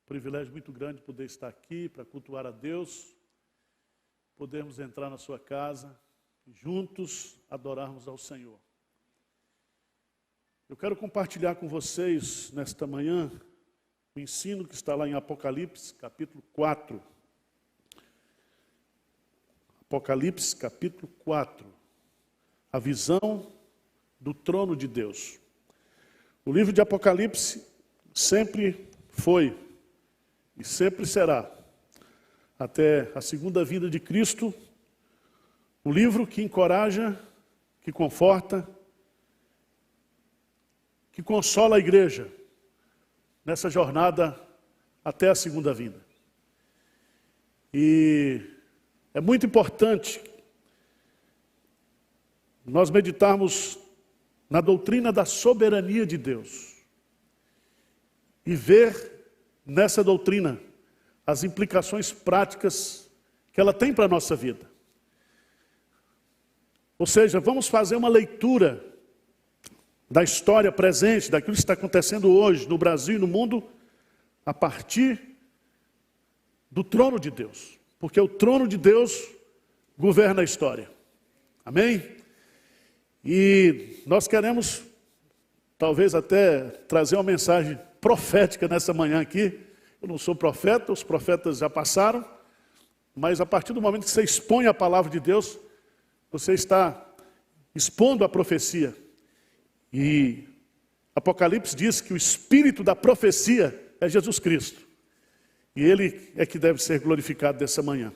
privilégio muito grande poder estar aqui para cultuar a Deus, podermos entrar na sua casa e juntos adorarmos ao Senhor. Eu quero compartilhar com vocês nesta manhã o ensino que está lá em Apocalipse, capítulo 4. Apocalipse, capítulo 4. A visão do trono de Deus. O livro de Apocalipse sempre foi e sempre será, até a segunda vinda de Cristo, um livro que encoraja, que conforta, que consola a igreja nessa jornada até a segunda vinda. E é muito importante nós meditarmos na doutrina da soberania de Deus e ver nessa doutrina as implicações práticas que ela tem para a nossa vida. Ou seja, vamos fazer uma leitura da história presente, daquilo que está acontecendo hoje no Brasil e no mundo, a partir do trono de Deus. Porque o trono de Deus governa a história. Amém? E nós queremos, talvez até, trazer uma mensagem profética nessa manhã aqui. Eu não sou profeta, os profetas já passaram, mas a partir do momento que você expõe a palavra de Deus, você está expondo a profecia. E Apocalipse diz que o espírito da profecia é Jesus Cristo. E Ele é que deve ser glorificado dessa manhã.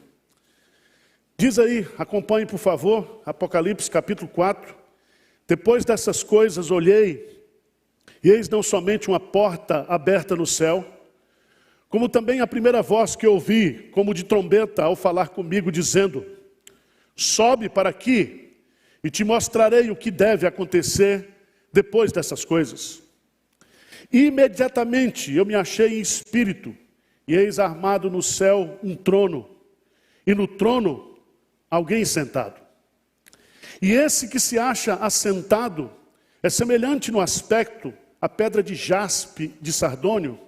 Diz aí, acompanhe por favor, Apocalipse capítulo 4. Depois dessas coisas olhei, e eis não somente uma porta aberta no céu, como também a primeira voz que ouvi, como de trombeta, ao falar comigo, dizendo: sobe para aqui, e te mostrarei o que deve acontecer depois dessas coisas. E imediatamente eu me achei em espírito, e eis armado no céu um trono, e no trono alguém sentado. E esse que se acha assentado é semelhante no aspecto à pedra de jaspe de sardônio,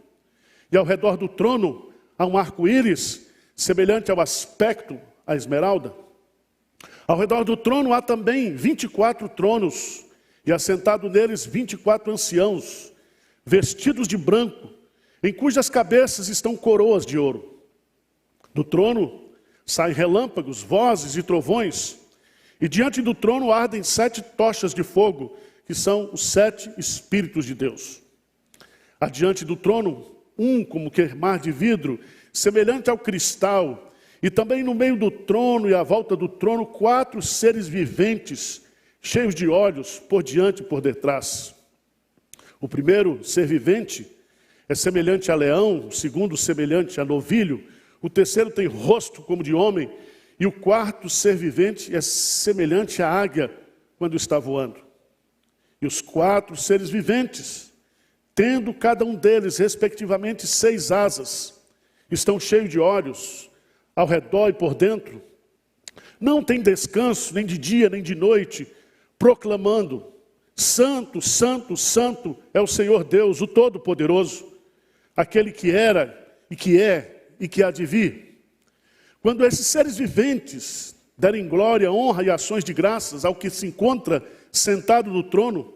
e ao redor do trono há um arco-íris, semelhante ao aspecto à esmeralda. Ao redor do trono há também 24 tronos, e assentado neles 24 anciãos, vestidos de branco, em cujas cabeças estão coroas de ouro. Do trono saem relâmpagos, vozes e trovões, e diante do trono ardem 7 tochas de fogo, que são os 7 Espíritos de Deus. Adiante do trono, como que mar de vidro, semelhante ao cristal, e também no meio do trono e à volta do trono, 4 seres viventes, cheios de olhos, por diante e por detrás. O primeiro ser vivente é semelhante a leão, o segundo semelhante a novilho, o terceiro tem rosto como de homem, e o quarto ser vivente é semelhante à águia quando está voando. E os 4 seres viventes, tendo cada um deles, respectivamente, 6 asas, estão cheios de olhos, ao redor e por dentro. Não tem descanso, nem de dia, nem de noite, proclamando: Santo, Santo, Santo é o Senhor Deus, o Todo-Poderoso, aquele que era, e que é, e que há de vir. Quando esses seres viventes derem glória, honra e ações de graças ao que se encontra sentado no trono,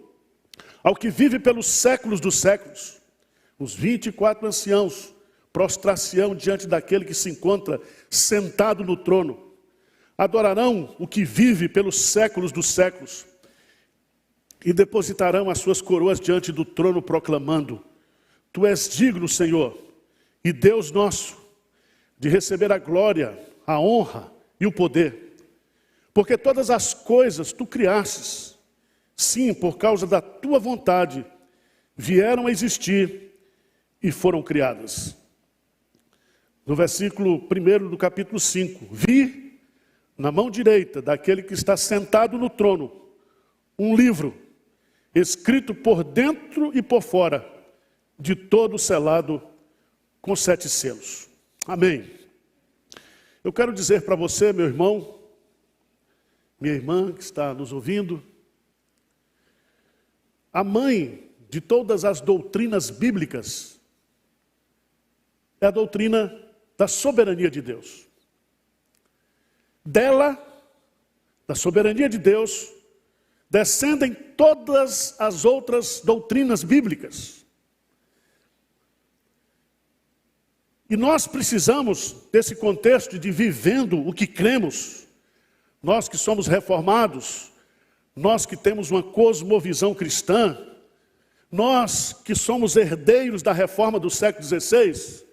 ao que vive pelos séculos dos séculos, os 24 anciãos prostrar-se-ão diante daquele que se encontra sentado no trono, adorarão o que vive pelos séculos dos séculos, e depositarão as suas coroas diante do trono, proclamando: Tu és digno, Senhor, e Deus nosso, de receber a glória, a honra e o poder, porque todas as coisas tu criastes, sim, por causa da tua vontade, vieram a existir e foram criadas. No versículo 1 do capítulo 5, vi na mão direita daquele que está sentado no trono um livro, escrito por dentro e por fora, de todo selado com 7 selos. Amém. Eu quero dizer para você, meu irmão, minha irmã que está nos ouvindo, a mãe de todas as doutrinas bíblicas é a doutrina da soberania de Deus. Dela, da soberania de Deus, descendem todas as outras doutrinas bíblicas. E nós precisamos desse contexto de vivendo o que cremos, nós que somos reformados, nós que temos uma cosmovisão cristã, nós que somos herdeiros da reforma do século XVI,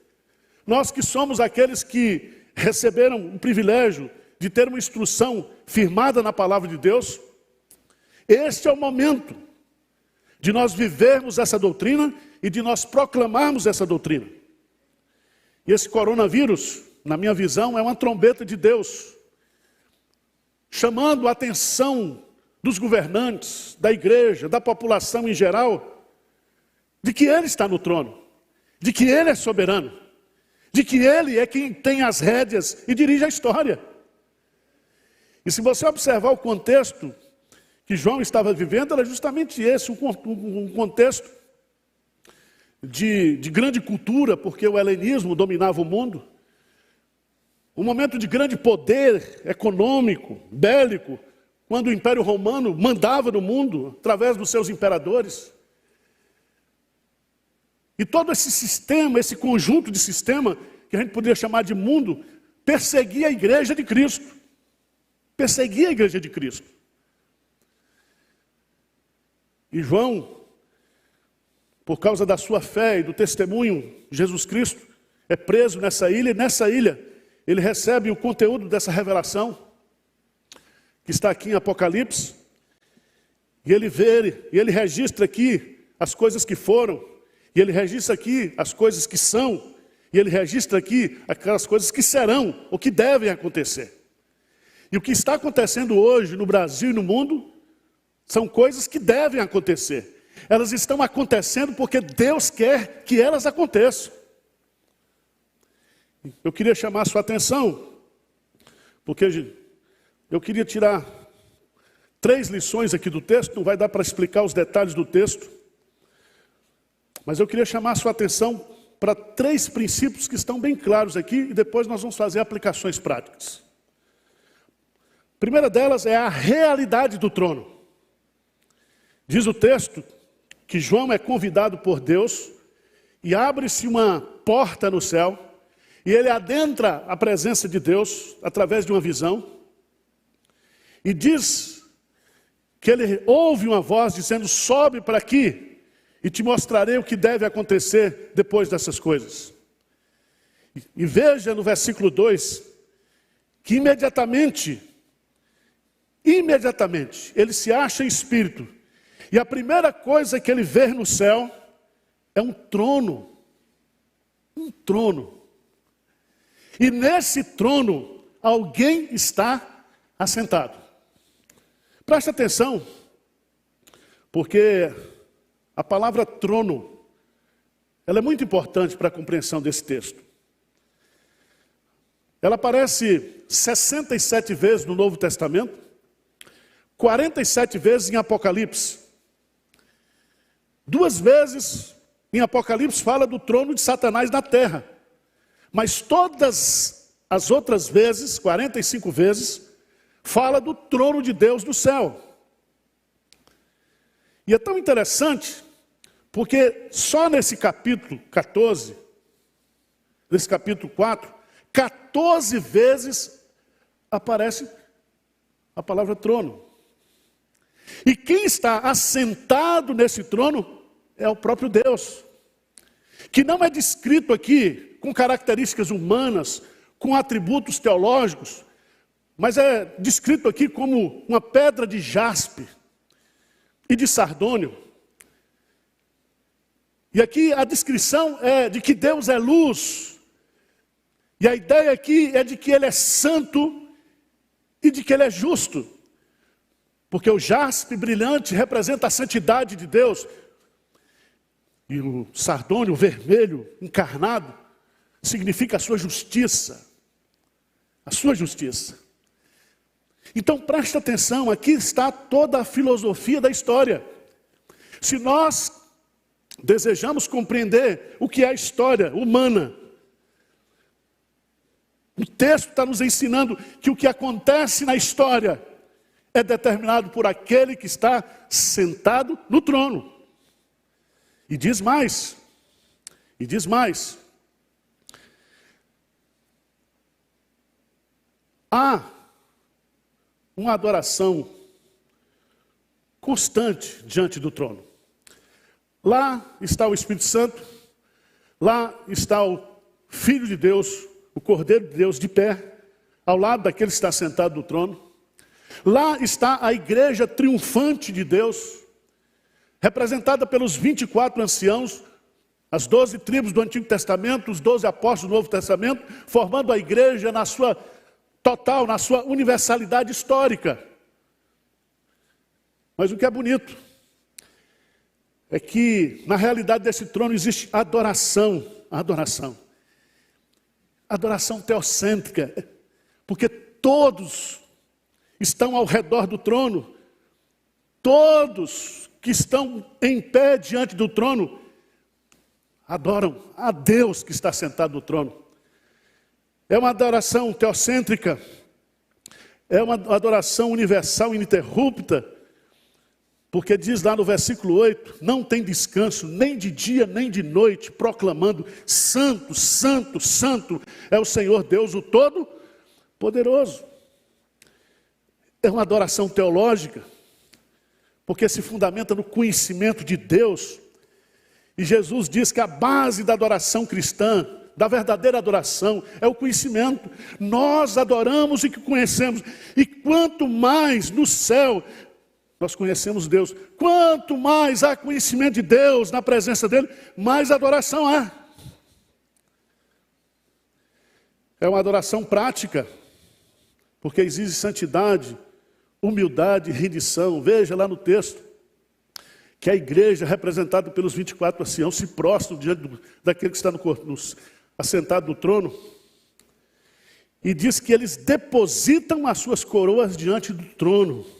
nós que somos aqueles que receberam o privilégio de ter uma instrução firmada na palavra de Deus, este é o momento de nós vivermos essa doutrina e de nós proclamarmos essa doutrina. E esse coronavírus, na minha visão, é uma trombeta de Deus, chamando a atenção dos governantes, da igreja, da população em geral, de que Ele está no trono, de que Ele é soberano, de que Ele é quem tem as rédeas e dirige a história. E se você observar o contexto que João estava vivendo, era justamente esse, um contexto de grande cultura, porque o helenismo dominava o mundo, um momento de grande poder econômico, bélico, quando o Império Romano mandava no mundo, através dos seus imperadores. E todo esse sistema, esse conjunto de sistema, que a gente poderia chamar de mundo, perseguia a igreja de Cristo. Perseguia a igreja de Cristo. E João, por causa da sua fé e do testemunho de Jesus Cristo, é preso nessa ilha, e nessa ilha ele recebe o conteúdo dessa revelação, que está aqui em Apocalipse, e ele vê, e ele registra aqui as coisas que foram, e ele registra aqui as coisas que são, e ele registra aqui aquelas coisas que serão, ou que devem acontecer. E o que está acontecendo hoje no Brasil e no mundo, são coisas que devem acontecer. Elas estão acontecendo porque Deus quer que elas aconteçam. Eu queria chamar a sua atenção, porque eu queria tirar 3 lições aqui do texto, não vai dar para explicar os detalhes do texto, mas eu queria chamar a sua atenção para 3 princípios que estão bem claros aqui, e depois nós vamos fazer aplicações práticas. A primeira delas é a realidade do trono. Diz o texto que João é convidado por Deus e abre-se uma porta no céu e ele adentra a presença de Deus através de uma visão e diz que ele ouve uma voz dizendo: sobe para aqui e te mostrarei o que deve acontecer depois dessas coisas. E veja no versículo 2 que imediatamente ele se acha em espírito. E a primeira coisa que ele vê no céu é um trono. Um trono. E nesse trono, alguém está assentado. Preste atenção, porque a palavra trono, ela é muito importante para a compreensão desse texto. Ela aparece 67 vezes no Novo Testamento, 47 vezes em Apocalipse. 2 vezes em Apocalipse fala do trono de Satanás na terra. Mas todas as outras vezes, 45 vezes, fala do trono de Deus no céu. E é tão interessante, porque só nesse capítulo 14, nesse capítulo 4, 14 vezes aparece a palavra trono. E quem está assentado nesse trono é o próprio Deus, que não é descrito aqui com características humanas, com atributos teológicos, mas é descrito aqui como uma pedra de jaspe e de sardônio. E aqui a descrição é de que Deus é luz, e a ideia aqui é de que Ele é santo e de que Ele é justo. Porque o jaspe brilhante representa a santidade de Deus. E o sardônio vermelho, encarnado, significa a sua justiça. A sua justiça. Então presta atenção, aqui está toda a filosofia da história. Se nós desejamos compreender o que é a história humana, O texto está nos ensinando que o que acontece na história é determinado por aquele que está sentado no trono. E diz mais, há uma adoração constante diante do trono. Lá está o Espírito Santo, lá está o Filho de Deus, o Cordeiro de Deus de pé, ao lado daquele que está sentado no trono. Lá está a igreja triunfante de Deus, representada pelos 24 anciãos, as 12 tribos do Antigo Testamento, os 12 apóstolos do Novo Testamento, formando a igreja na sua total, na sua universalidade histórica. Mas o que é bonito é que na realidade desse trono existe adoração teocêntrica, porque todos estão ao redor do trono, todos que estão em pé diante do trono adoram a Deus que está sentado no trono. É uma adoração teocêntrica, é uma adoração universal, ininterrupta, porque diz lá no versículo 8, não tem descanso, nem de dia, nem de noite, proclamando, santo, santo, santo, é o Senhor Deus, o Todo-Poderoso. É uma adoração teológica, porque se fundamenta no conhecimento de Deus, e Jesus diz que a base da adoração cristã, da verdadeira adoração, é o conhecimento. Nós adoramos e que conhecemos, e quanto mais no céu nós conhecemos Deus, quanto mais há conhecimento de Deus na presença dEle, mais adoração há. É uma adoração prática, porque exige santidade, humildade e rendição. Veja lá no texto, que a igreja, representada pelos 24 anciãos, se prostram diante daquele que está assentado no trono, e diz que eles depositam as suas coroas diante do trono.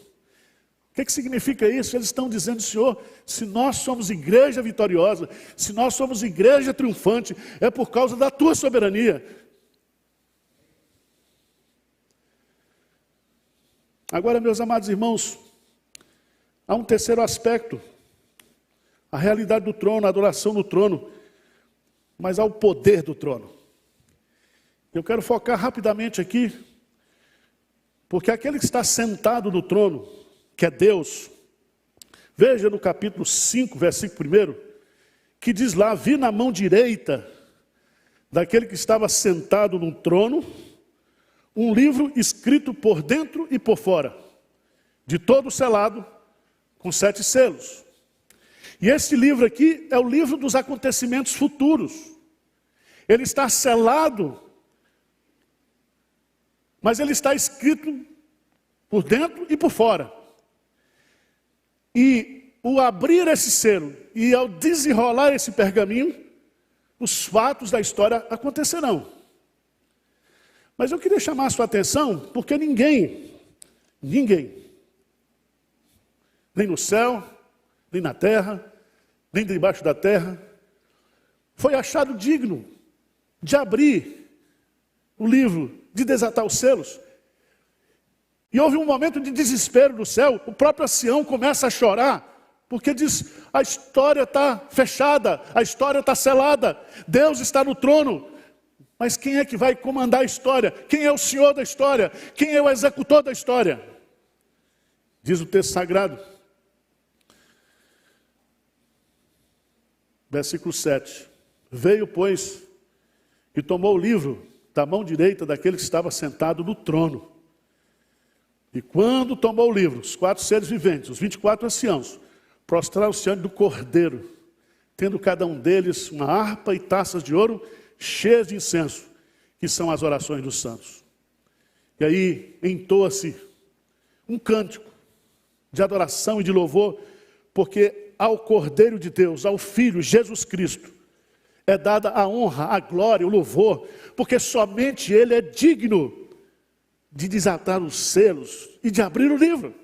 O que significa isso? Eles estão dizendo, Senhor, se nós somos igreja vitoriosa, se nós somos igreja triunfante, é por causa da tua soberania. Agora, meus amados irmãos, há um terceiro aspecto, a realidade do trono, a adoração do trono, mas há o poder do trono. Eu quero focar rapidamente aqui, porque aquele que está sentado no trono, que é Deus, veja no capítulo 5, versículo 1, que diz lá, vi na mão direita daquele que estava sentado no trono, um livro escrito por dentro e por fora, de todo selado, com 7 selos. E esse livro aqui é o livro dos acontecimentos futuros. Ele está selado, mas ele está escrito por dentro e por fora. E o abrir esse selo e ao desenrolar esse pergaminho, os fatos da história acontecerão. Mas eu queria chamar a sua atenção, porque ninguém, nem no céu, nem na terra, nem debaixo da terra, foi achado digno de abrir o livro, de desatar os selos. E houve um momento de desespero no céu, o próprio ancião começa a chorar, porque diz, a história está fechada, a história está selada, Deus está no trono, mas quem é que vai comandar a história? Quem é o Senhor da história? Quem é o executor da história? Diz o texto sagrado, versículo 7, veio, pois, e tomou o livro da mão direita daquele que estava sentado no trono. E quando tomou o livro, os 4 seres viventes, os 24 anciãos, prostraram-se diante do Cordeiro, tendo cada um deles uma harpa e taças de ouro cheias de incenso, que são as orações dos santos. E aí entoa-se um cântico de adoração e de louvor, porque ao Cordeiro de Deus, ao Filho Jesus Cristo, é dada a honra, a glória, o louvor, porque somente Ele é digno de desatar os selos e de abrir o livro.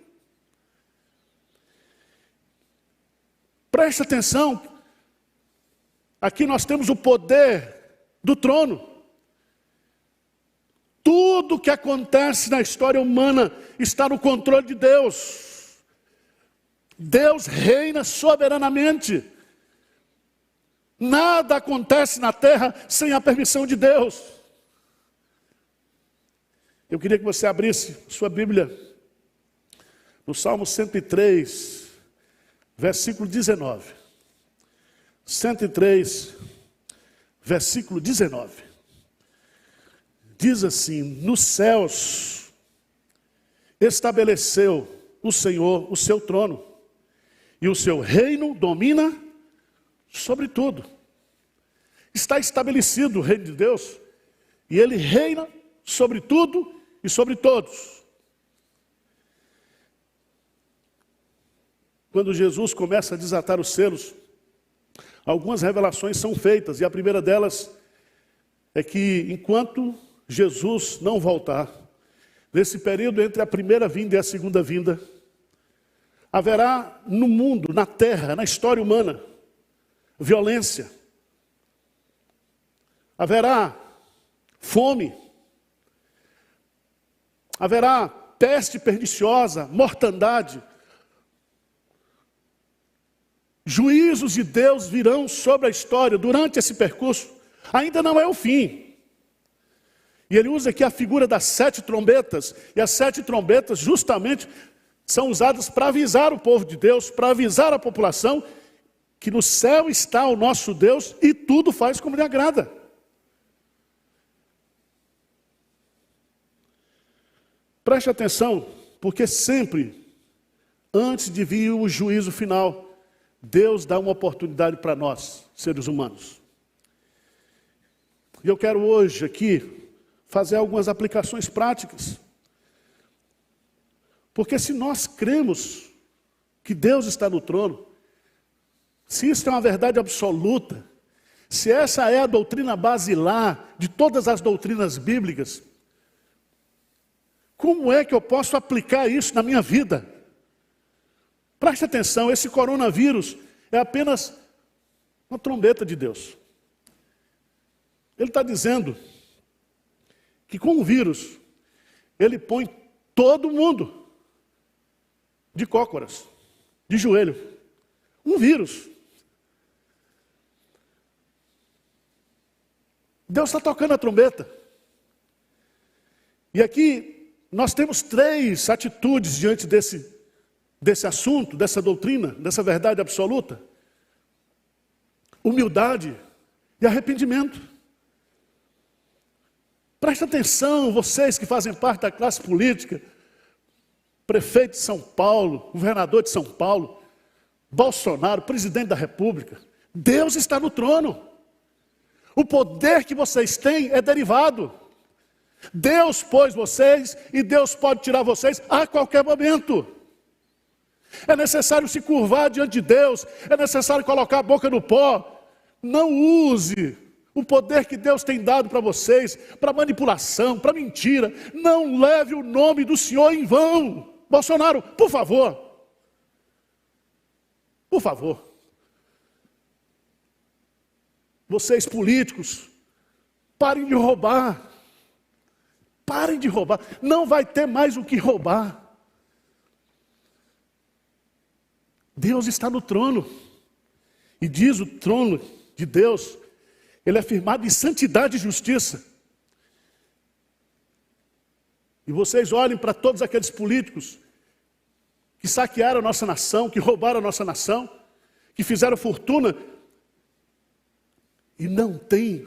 Preste atenção, aqui nós temos o poder do trono. Tudo que acontece na história humana está no controle de Deus. Deus reina soberanamente. Nada acontece na terra sem a permissão de Deus. Eu queria que você abrisse sua Bíblia no Salmo 103, versículo 19. 103, versículo 19. Diz assim: nos céus estabeleceu o Senhor o seu trono, e o seu reino domina sobre tudo. Está estabelecido o reino de Deus, e ele reina sobre tudo e sobre todos. Quando Jesus começa a desatar os selos, algumas revelações são feitas, e a primeira delas é que enquanto Jesus não voltar, nesse período entre a primeira vinda e a segunda vinda, haverá no mundo, na terra, na história humana, violência, haverá fome, haverá peste perniciosa, mortandade. Juízos de Deus virão sobre a história durante esse percurso. Ainda não é o fim. E ele usa aqui a figura das 7 trombetas. E as 7 trombetas justamente são usadas para avisar o povo de Deus, para avisar a população que no céu está o nosso Deus e tudo faz como lhe agrada. Preste atenção, porque sempre, antes de vir o juízo final, Deus dá uma oportunidade para nós, seres humanos. E eu quero hoje aqui fazer algumas aplicações práticas. Porque se nós cremos que Deus está no trono, se isso é uma verdade absoluta, se essa é a doutrina basilar de todas as doutrinas bíblicas, como é que eu posso aplicar isso na minha vida? Preste atenção, esse coronavírus é apenas uma trombeta de Deus. Ele está dizendo que com o vírus, ele põe todo mundo de cócoras, de joelho. Um vírus. Deus está tocando a trombeta. E aqui nós temos 3 atitudes diante desse assunto, dessa doutrina, dessa verdade absoluta: humildade e arrependimento. Presta atenção, vocês que fazem parte da classe política, prefeito de São Paulo, governador de São Paulo, Bolsonaro, presidente da República. Deus está no trono. O poder que vocês têm é derivado. Deus pôs vocês e Deus pode tirar vocês a qualquer momento. É necessário se curvar diante de Deus, é necessário colocar a boca no pó. Não use o poder que Deus tem dado para vocês, para manipulação, para mentira. Não leve o nome do Senhor em vão. Bolsonaro, por favor. Por favor. Vocês políticos, parem de roubar. Parem de roubar. Não vai ter mais o que roubar. Deus está no trono. E diz o trono de Deus, ele é firmado em santidade e justiça. E vocês olhem para todos aqueles políticos que saquearam a nossa nação, que roubaram a nossa nação, que fizeram fortuna e não têm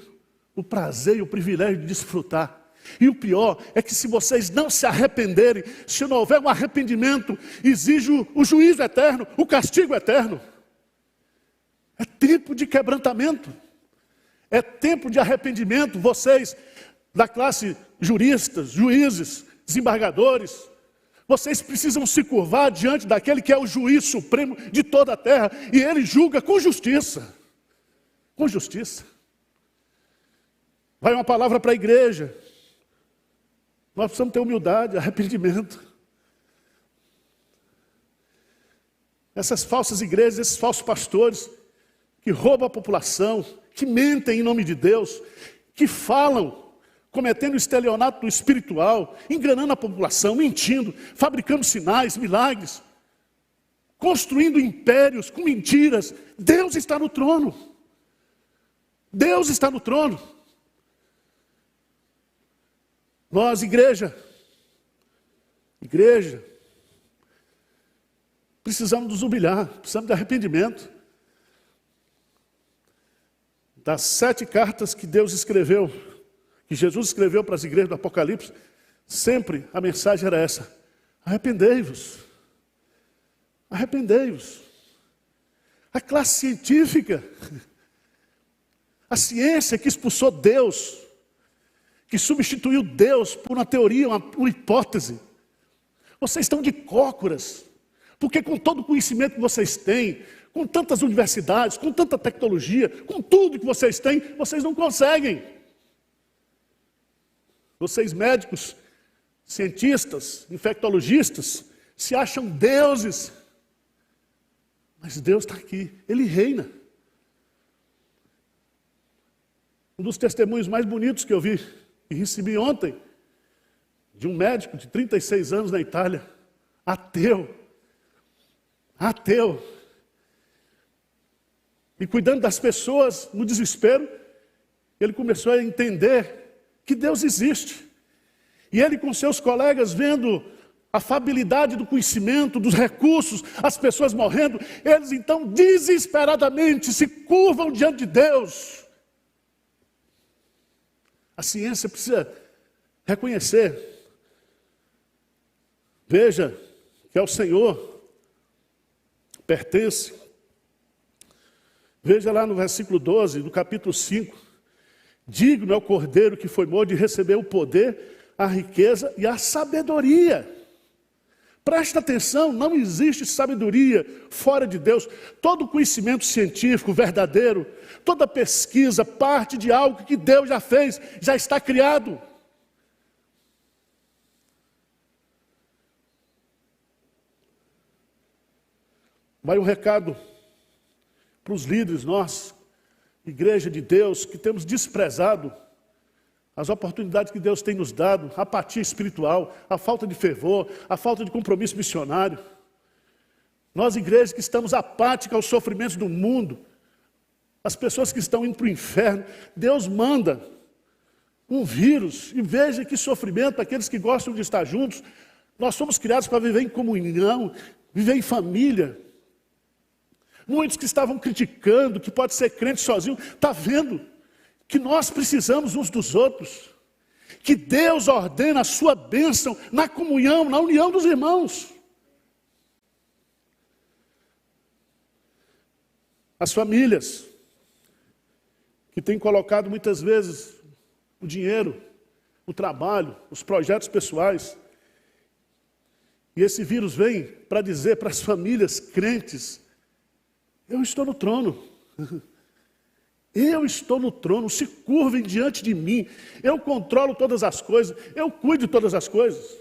o prazer e o privilégio de desfrutar. E o pior é que se vocês não se arrependerem, se não houver um arrependimento, exige o juízo eterno, o castigo eterno. É tempo de quebrantamento. É tempo de arrependimento. Vocês da classe juristas, juízes, desembargadores, vocês precisam se curvar diante daquele que é o juiz supremo de toda a terra. E ele julga com justiça. Com justiça. Vai uma palavra para a igreja. Nós precisamos ter humildade, arrependimento. Essas falsas igrejas, esses falsos pastores, que roubam a população, que mentem em nome de Deus, que falam cometendo estelionato espiritual, enganando a população, mentindo, fabricando sinais, milagres, construindo impérios com mentiras. Deus está no trono. Deus está no trono. Nós, igreja, precisamos nos humilhar, precisamos de arrependimento. Das 7 cartas que Deus escreveu, que Jesus escreveu para as igrejas do Apocalipse, sempre a mensagem era essa: arrependei-vos. Arrependei-vos. A classe científica, a ciência que expulsou Deus, que substituiu Deus por uma teoria, uma hipótese. Vocês estão de cócoras, porque com todo o conhecimento que vocês têm, com tantas universidades, com tanta tecnologia, com tudo que vocês têm, vocês não conseguem. Vocês médicos, cientistas, infectologistas, se acham deuses. Mas Deus está aqui, Ele reina. Um dos testemunhos mais bonitos que eu vi e recebi ontem, de um médico de 36 anos na Itália, ateu, e cuidando das pessoas no desespero, ele começou a entender que Deus existe. E ele com seus colegas, vendo a fabilidade do conhecimento, dos recursos, as pessoas morrendo, eles então desesperadamente se curvam diante de Deus. A ciência precisa reconhecer. Veja que ao Senhor pertence. Veja lá no versículo 12, do capítulo 5. Digno é o Cordeiro que foi morto de receber o poder, a riqueza e a sabedoria. Presta atenção, não existe sabedoria fora de Deus. Todo conhecimento científico verdadeiro, toda pesquisa parte de algo que Deus já fez, já está criado. Vai um recado para os líderes, nós, igreja de Deus, que temos desprezado as oportunidades que Deus tem nos dado, a apatia espiritual, a falta de fervor, a falta de compromisso missionário. Nós, igrejas que estamos apáticas aos sofrimentos do mundo, as pessoas que estão indo para o inferno, Deus manda um vírus, e veja que sofrimento, aqueles que gostam de estar juntos. Nós somos criados para viver em comunhão, viver em família. Muitos que estavam criticando, que pode ser crente sozinho, está vendo que nós precisamos uns dos outros. Que Deus ordena a sua bênção na comunhão, na união dos irmãos. As famílias que têm colocado muitas vezes o dinheiro, o trabalho, os projetos pessoais. E esse vírus vem para dizer para as famílias crentes: eu estou no trono. Eu estou no trono, se curvem diante de mim. Eu controlo todas as coisas, eu cuido de todas as coisas.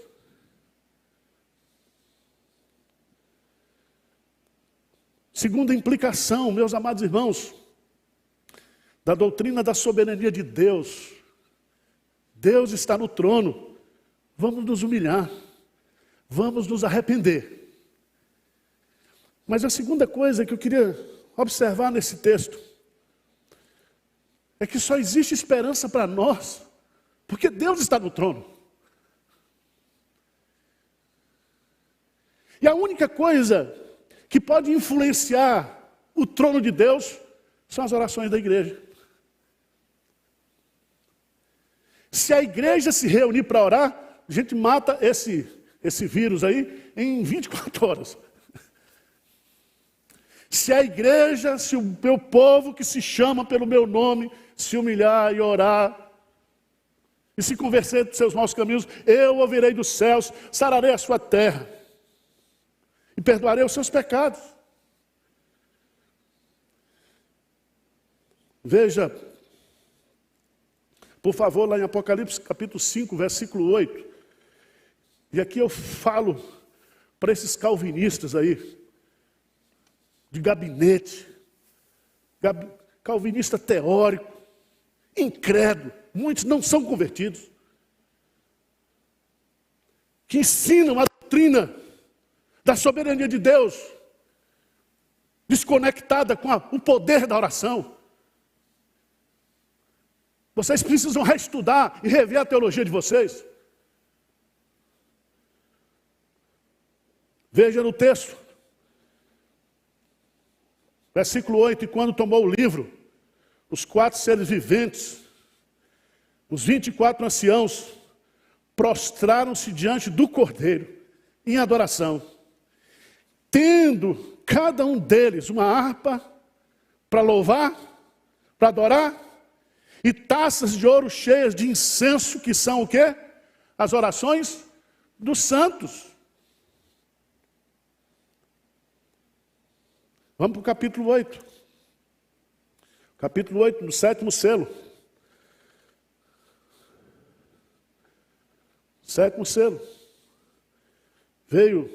Segunda implicação, meus amados irmãos, da doutrina da soberania de Deus. Deus está no trono. Vamos nos humilhar. Vamos nos arrepender. Mas a segunda coisa que eu queria observar nesse texto é que só existe esperança para nós, porque Deus está no trono. E a única coisa que pode influenciar o trono de Deus são as orações da igreja. Se a igreja se reunir para orar, a gente mata esse vírus aí em 24 horas. Se a igreja, se o meu povo que se chama pelo meu nome, se humilhar e orar, e se converter dos seus maus caminhos, eu ouvirei dos céus, sararei a sua terra, e perdoarei os seus pecados. Veja, por favor, lá em Apocalipse capítulo 5, versículo 8. E aqui eu falo para esses calvinistas aí, de gabinete, calvinista teórico, incrédulo, muitos não são convertidos, que ensinam a doutrina da soberania de Deus, desconectada com o poder da oração. Vocês precisam reestudar e rever a teologia de vocês. Veja no texto, versículo 8, e quando tomou o livro, os 4 seres viventes, os 24 anciãos, prostraram-se diante do Cordeiro, em adoração, tendo cada um deles uma harpa para louvar, para adorar, e taças de ouro cheias de incenso, que são o quê? As orações dos santos. Vamos para o capítulo 8. Capítulo 8, no 7º selo. 7º selo. Veio,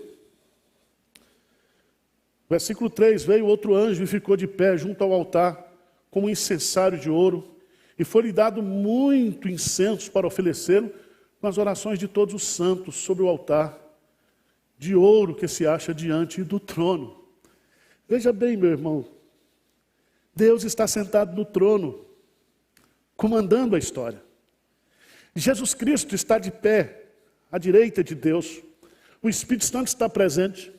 versículo 3, veio outro anjo e ficou de pé junto ao altar, como um incensário de ouro, e foi-lhe dado muito incenso para oferecê-lo com as orações de todos os santos sobre o altar de ouro que se acha diante do trono. Veja bem, meu irmão, Deus está sentado no trono, comandando a história. Jesus Cristo está de pé, à direita de Deus. O Espírito Santo está presente.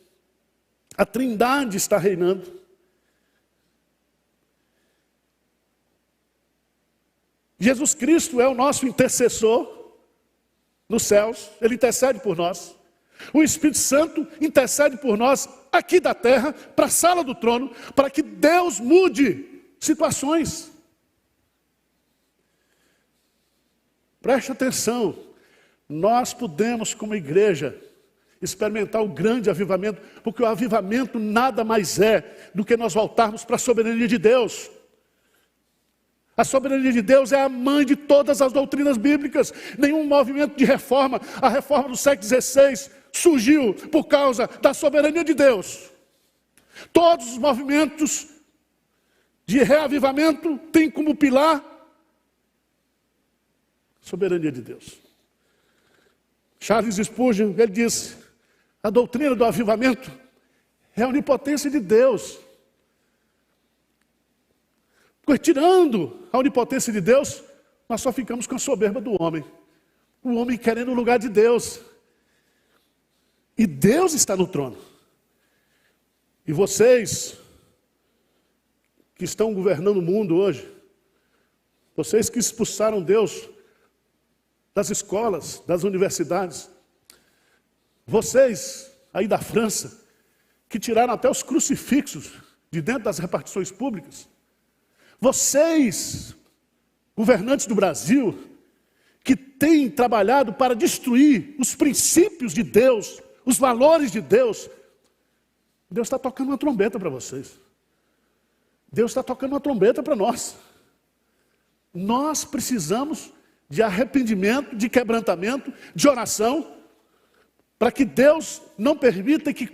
A Trindade está reinando. Jesus Cristo é o nosso intercessor nos céus. Ele intercede por nós. O Espírito Santo intercede por nós aqui da terra, para a sala do trono, para que Deus mude situações. Preste atenção, nós podemos como igreja experimentar o grande avivamento, porque o avivamento nada mais é do que nós voltarmos para a soberania de Deus. A soberania de Deus é a mãe de todas as doutrinas bíblicas. Nenhum movimento de reforma, a reforma do século XVI, surgiu por causa da soberania de Deus. Todos os movimentos de reavivamento têm como pilar a soberania de Deus. Charles Spurgeon, ele disse, a doutrina do avivamento é a onipotência de Deus. Porque tirando a onipotência de Deus, nós só ficamos com a soberba do homem. O homem querendo o lugar de Deus. E Deus está no trono. E vocês que estão governando o mundo hoje, vocês que expulsaram Deus das escolas, das universidades, vocês aí da França, que tiraram até os crucifixos de dentro das repartições públicas, vocês, governantes do Brasil, que têm trabalhado para destruir os princípios de Deus, os valores de Deus, Deus está tocando uma trombeta para vocês. Deus está tocando uma trombeta para nós. Nós precisamos de arrependimento, de quebrantamento, de oração, para que Deus não permita que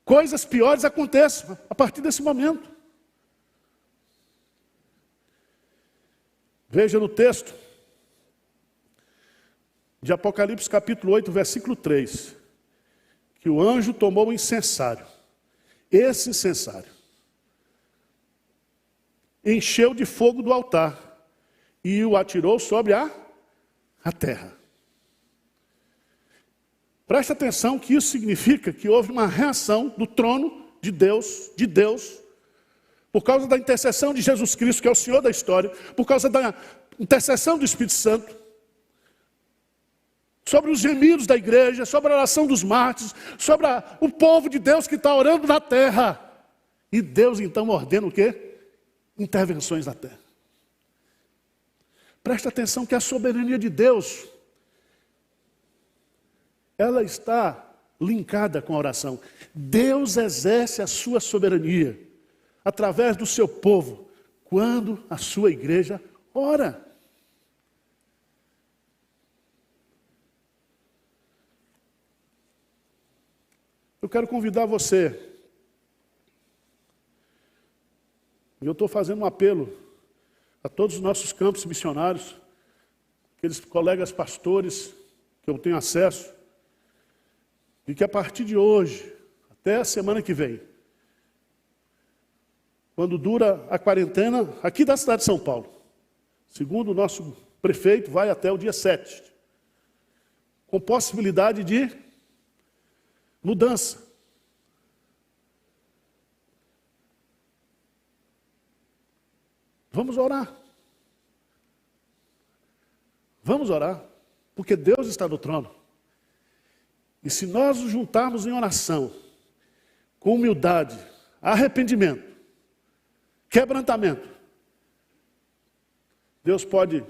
coisas piores aconteçam a partir desse momento. Veja no texto de Apocalipse capítulo 8, versículo 3, que o anjo tomou o incensário, esse incensário, encheu de fogo do altar e o atirou sobre a terra. Preste atenção que isso significa que houve uma reação do trono de Deus, por causa da intercessão de Jesus Cristo, que é o Senhor da história, por causa da intercessão do Espírito Santo, sobre os gemidos da igreja, sobre a oração dos mártires, sobre o povo de Deus que está orando na terra. E Deus então ordena o quê? Intervenções na terra. Preste atenção que a soberania de Deus, ela está linkada com a oração. Deus exerce a sua soberania através do seu povo, quando a sua igreja ora. Eu quero convidar você, e eu estou fazendo um apelo a todos os nossos campos missionários, aqueles colegas pastores que eu tenho acesso, e que a partir de hoje, até a semana que vem, quando dura a quarentena aqui da cidade de São Paulo, segundo o nosso prefeito, vai até o dia 7, com possibilidade de mudança. Vamos orar. Vamos orar, porque Deus está no trono. E se nós nos juntarmos em oração, com humildade, arrependimento, quebrantamento, Deus pode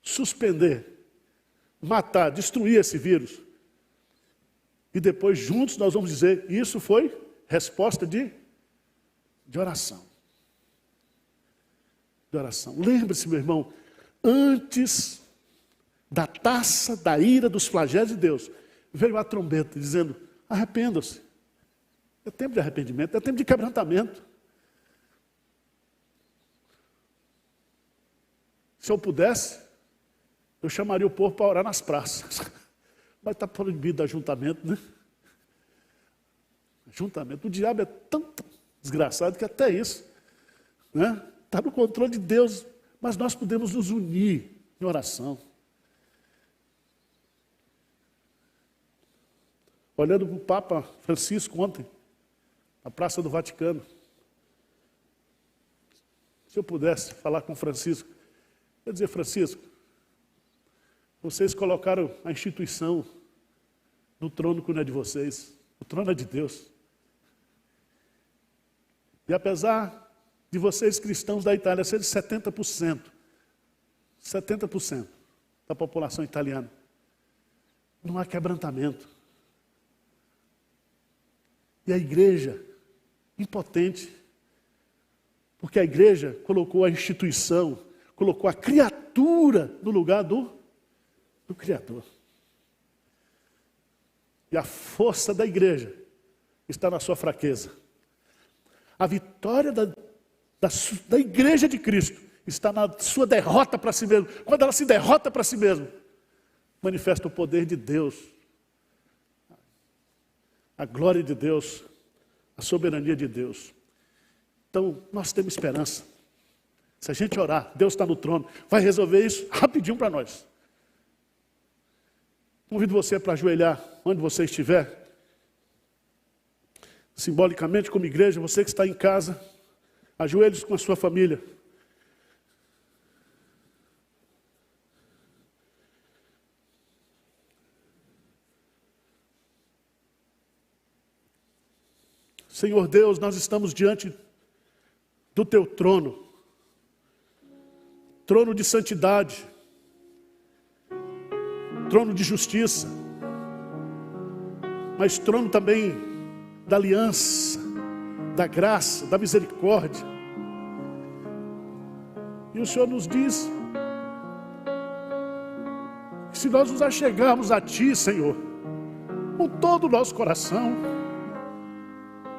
suspender, matar, destruir esse vírus. E depois juntos nós vamos dizer, isso foi resposta de oração. De oração. Lembre-se, meu irmão, antes da taça da ira dos flagelos de Deus, veio a trombeta dizendo, arrependam-se. É tempo de arrependimento, é tempo de quebrantamento. Se eu pudesse, eu chamaria o povo para orar nas praças. Mas está proibido ajuntamento, né? Ajuntamento. O diabo é tão desgraçado que até isso, né? Está no controle de Deus. Mas nós podemos nos unir em oração. Olhando para o Papa Francisco ontem, na Praça do Vaticano. Se eu pudesse falar com Francisco, eu ia dizer, Francisco, vocês colocaram a instituição no trono que não é de vocês. O trono é de Deus. E apesar de vocês cristãos da Itália serem 70% da população italiana, não há quebrantamento. E a igreja, impotente, porque a igreja colocou a instituição, colocou a criatura no lugar do Criador. E a força da igreja está na sua fraqueza. A vitória da igreja de Cristo está na sua derrota para si mesmo. Quando ela se derrota para si mesma, manifesta o poder de Deus, a glória de Deus, a soberania de Deus. Então, nós temos esperança. Se a gente orar, Deus está no trono, vai resolver isso rapidinho para nós. Convido você para ajoelhar onde você estiver. Simbolicamente, como igreja, você que está em casa, ajoelhe-se com a sua família. Senhor Deus, nós estamos diante do teu trono, trono de santidade, trono de justiça, mas trono também da aliança, da graça, da misericórdia. E o Senhor nos diz que se nós nos achegarmos a Ti, Senhor, com todo o nosso coração,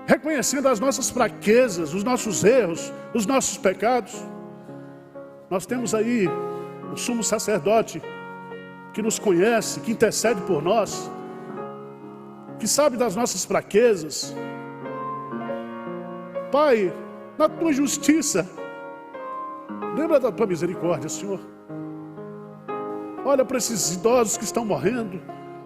reconhecendo as nossas fraquezas, os nossos erros, os nossos pecados, nós temos aí o sumo sacerdote que nos conhece, que intercede por nós, que sabe das nossas fraquezas. Pai, na tua justiça, lembra da tua misericórdia, Senhor. Olha para esses idosos que estão morrendo.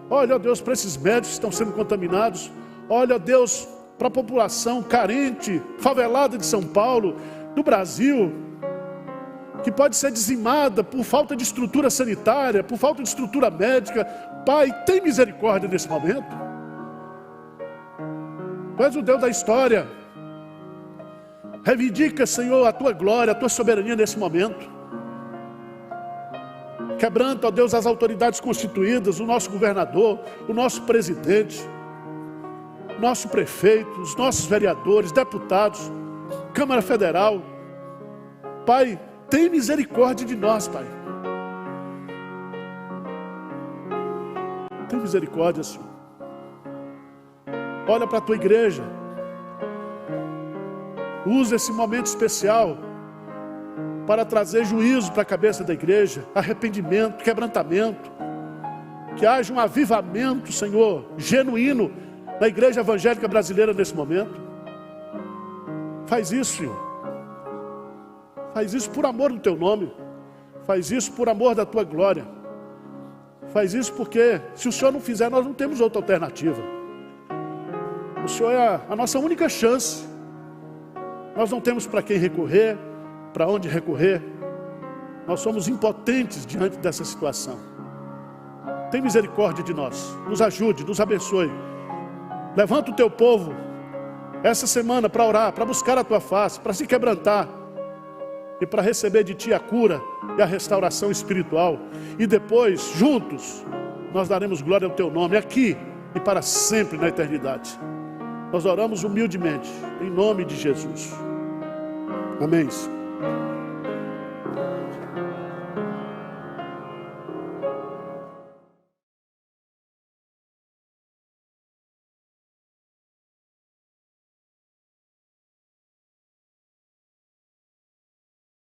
Olha, ó Deus, para esses médicos que estão sendo contaminados. Olha, ó Deus, para a população carente, favelada de São Paulo, do Brasil, que pode ser dizimada por falta de estrutura sanitária, por falta de estrutura médica. Pai, tem misericórdia nesse momento. Tu és o Deus da história. Reivindica, Senhor, a tua glória, a tua soberania nesse momento. Quebranta, ó Deus, as autoridades constituídas, o nosso governador, o nosso presidente, nosso prefeito, os nossos vereadores, deputados, Câmara Federal. Pai, tem misericórdia de nós, Pai. Tem misericórdia, Senhor. Olha para a tua igreja. Usa esse momento especial para trazer juízo para a cabeça da igreja, arrependimento, quebrantamento, que haja um avivamento, Senhor, genuíno na igreja evangélica brasileira nesse momento. Faz isso, Senhor. Faz isso por amor do Teu nome. Faz isso por amor da Tua glória. Faz isso porque, se o Senhor não fizer, nós não temos outra alternativa. O Senhor é a nossa única chance. Nós não temos para quem recorrer, para onde recorrer. Nós somos impotentes diante dessa situação. Tem misericórdia de nós. Nos ajude, nos abençoe. Levanta o Teu povo essa semana para orar, para buscar a Tua face, para se quebrantar e para receber de Ti a cura e a restauração espiritual. E depois, juntos, nós daremos glória ao Teu nome, aqui e para sempre na eternidade. Nós oramos humildemente, em nome de Jesus. Amém.